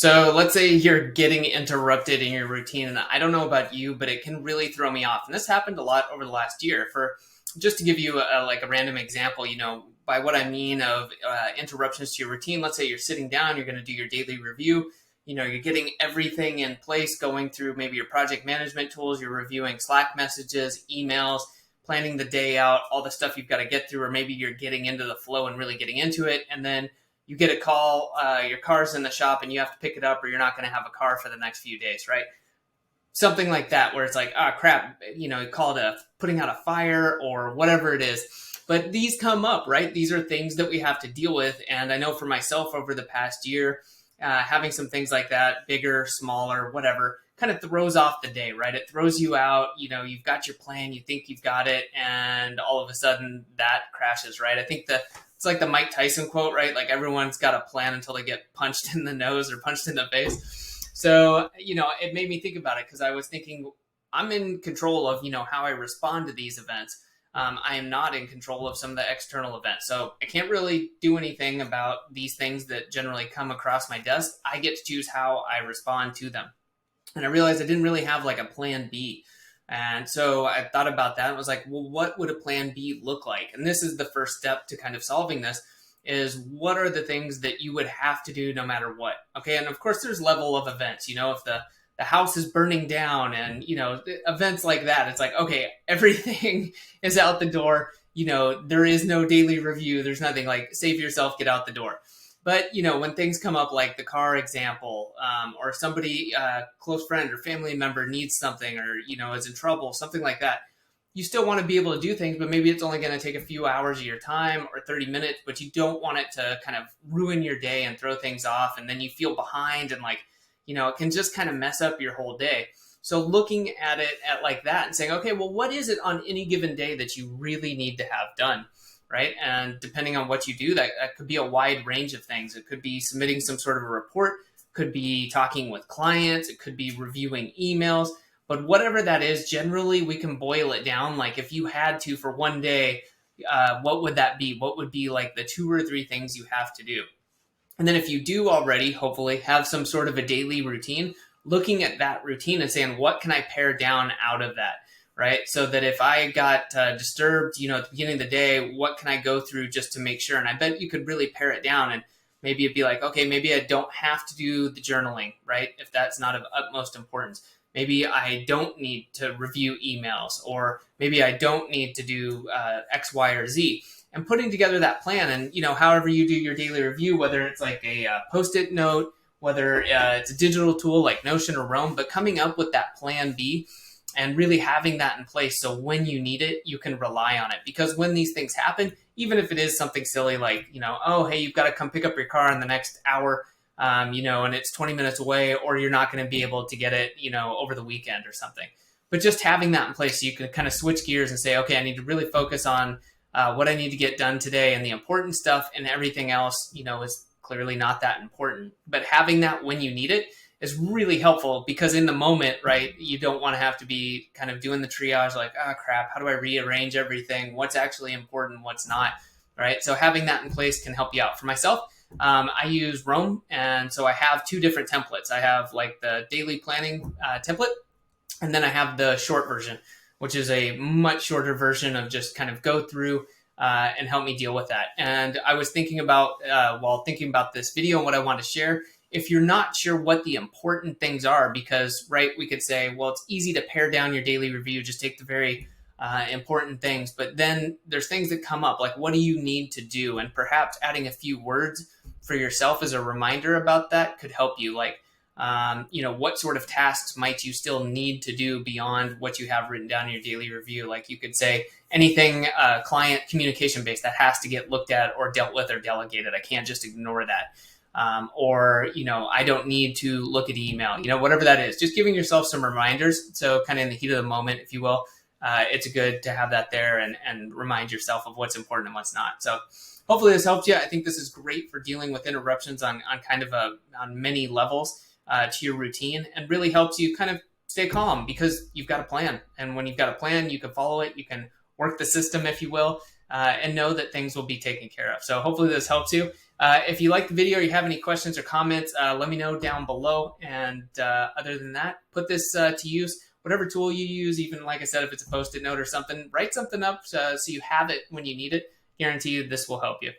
So let's say you're getting interrupted in your routine, and I don't know about you, but it can really throw me off. And this happened a lot over the last year. For just to give you like a random example, by what I mean of interruptions to your routine. Let's say you're sitting down, you're going to do your daily review. You're getting everything in place, going through maybe your project management tools. You're reviewing Slack messages, emails, planning the day out, all the stuff you've got to get through, or maybe you're getting into the flow and really getting into it, and then you get a call, your car's in the shop and you have to pick it up or you're not going to have a car for the next few days, right? Something like that where it's like, crap, you call it putting out a fire or whatever it is. But these come up, right? These are things that we have to deal with. And I know for myself over the past year, having some things like that, bigger, smaller, whatever, kind of throws off the day, right? It throws you out, you've got your plan, you think you've got it, and all of a sudden that crashes, right? I think it's like the Mike Tyson quote, right? Like everyone's got a plan until they get punched in the nose or punched in the face. So, it made me think about it because I was thinking I'm in control of, how I respond to these events. I am not in control of some of the external events. So I can't really do anything about these things that generally come across my desk. I get to choose how I respond to them. And I realized I didn't really have like a plan B. And so I thought about that and was like, well, what would a plan B look like? And this is the first step to kind of solving this is what are the things that you would have to do no matter what? Okay. And of course there's level of events, if the house is burning down and, events like that, it's like, okay, everything is out the door. There is no daily review. There's nothing like save yourself, get out the door. But, when things come up like the car example, or somebody, close friend or family member needs something or, is in trouble, something like that, you still want to be able to do things, but maybe it's only going to take a few hours of your time or 30 minutes, but you don't want it to kind of ruin your day and throw things off. And then you feel behind and like, it can just kind of mess up your whole day. So looking at it like that and saying, okay, well, what is it on any given day that you really need to have done? Right. And depending on what you do, that could be a wide range of things. It could be submitting some sort of a report, could be talking with clients, it could be reviewing emails, but whatever that is, generally we can boil it down. Like if you had to for one day, what would that be? What would be like the 2 or 3 things you have to do? And then if you do already, hopefully have some sort of a daily routine, looking at that routine and saying, what can I pare down out of that? Right. So that if I got disturbed, at the beginning of the day, what can I go through just to make sure? And I bet you could really pare it down and maybe it'd be like, okay, maybe I don't have to do the journaling, right? If that's not of utmost importance, maybe I don't need to review emails, or maybe I don't need to do X, Y, or Z. And putting together that plan and, however you do your daily review, whether it's like a Post-it note, whether it's a digital tool like Notion or Roam, but coming up with that plan B and really having that in place so when you need it, you can rely on it. Because when these things happen, even if it is something silly like, oh, hey, you've got to come pick up your car in the next hour, and it's 20 minutes away, or you're not going to be able to get it, over the weekend or something. But just having that in place so you can kind of switch gears and say, okay, I need to really focus on what I need to get done today, and the important stuff, and everything else, is clearly not that important. But having that when you need it is really helpful, because in the moment, right, you don't want to have to be kind of doing the triage like, oh crap, how do I rearrange everything? What's actually important? What's not? Right. So having that in place can help you out. For myself, I use Roam. And so I have 2 different templates. I have like the daily planning template, and then I have the short version, which is a much shorter version of just kind of go through and help me deal with that. And I was thinking about, while thinking about this video and what I want to share, if you're not sure what the important things are, because, right, we could say, well, it's easy to pare down your daily review, just take the very important things. But then there's things that come up, like what do you need to do? And perhaps adding a few words for yourself as a reminder about that could help you. Like, what sort of tasks might you still need to do beyond what you have written down in your daily review? Like you could say anything client communication based that has to get looked at or dealt with or delegated. I can't just ignore that. I don't need to look at email, whatever that is, just giving yourself some reminders. So kind of in the heat of the moment, if you will, it's good to have that there and remind yourself of what's important and what's not. So hopefully this helps you. I think this is great for dealing with interruptions on kind of on many levels to your routine, and really helps you kind of stay calm because you've got a plan. And when you've got a plan, you can follow it, you can work the system, if you will, and know that things will be taken care of. So hopefully this helps you. If you like the video or you have any questions or comments, let me know down below. And other than that, put this to use. Whatever tool you use, even like I said, if it's a Post-it note or something, write something up so you have it when you need it. Guarantee you this will help you.